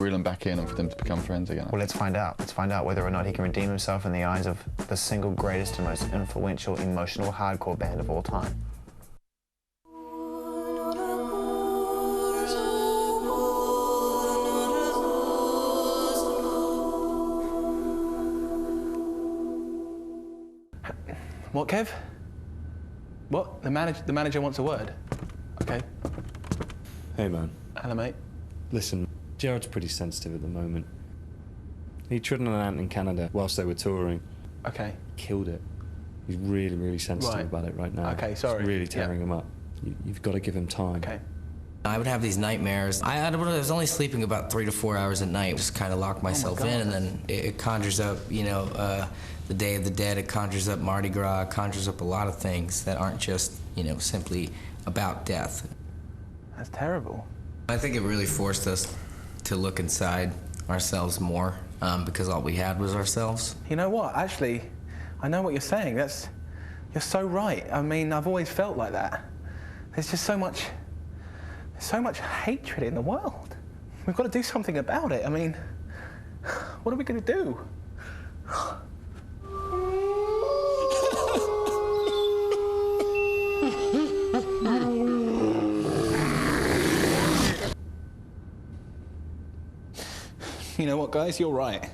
reel him back in and for them to become friends again. Well, let's find out. Let's find out whether or not he can redeem himself in the eyes of the single greatest and most influential, emotional, hardcore band of all time. What, Kev? What? The manager wants a word. Okay. Hey, man. Hello, mate. Listen, Gerard's pretty sensitive at the moment. He trodden an ant in Canada whilst they were touring. Okay. Killed it. He's really, really sensitive Right. about it right now. Okay, sorry. It's really tearing him up. You've got to give him time. Okay. I would have these nightmares. I was only sleeping about 3 to 4 hours at night. Just kind of lock myself in, and then it conjures up, you know, the Day of the Dead. It conjures up Mardi Gras. It conjures up a lot of things that aren't just, you know, simply about death. That's terrible. I think it really forced us to look inside ourselves more because all we had was ourselves. You know what? Actually, I know what you're saying. You're so right. I mean, I've always felt like that. There's just so much hatred in the world. We've got to do something about it. I mean, what are we going to do? You know what, guys? You're right.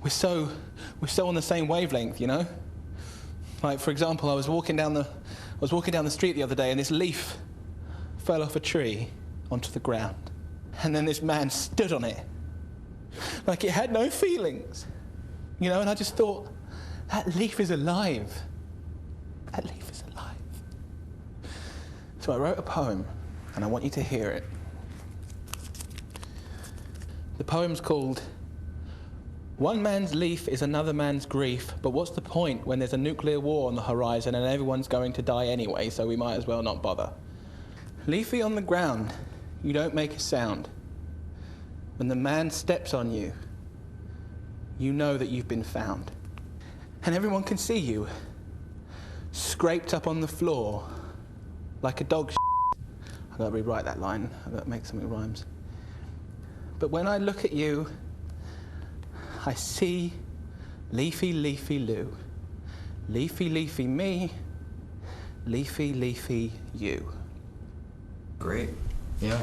We're so on the same wavelength, you know? Like, for example, I was walking down the street the other day, and this leaf fell off a tree onto the ground. And then this man stood on it like it had no feelings. You know, and I just thought, that leaf is alive. That leaf is alive. So I wrote a poem, and I want you to hear it. The poem's called "One Man's Leaf is Another Man's Grief, but what's the point when there's a nuclear war on the horizon and everyone's going to die anyway, so we might as well not bother. Leafy on the ground, you don't make a sound. When the man steps on you, you know that you've been found. And everyone can see you, scraped up on the floor, like a dog I've got to rewrite that line, I've got to make something rhymes. But when I look at you, I see leafy, leafy Lou. Leafy, leafy me, leafy, leafy you. Great. Yeah.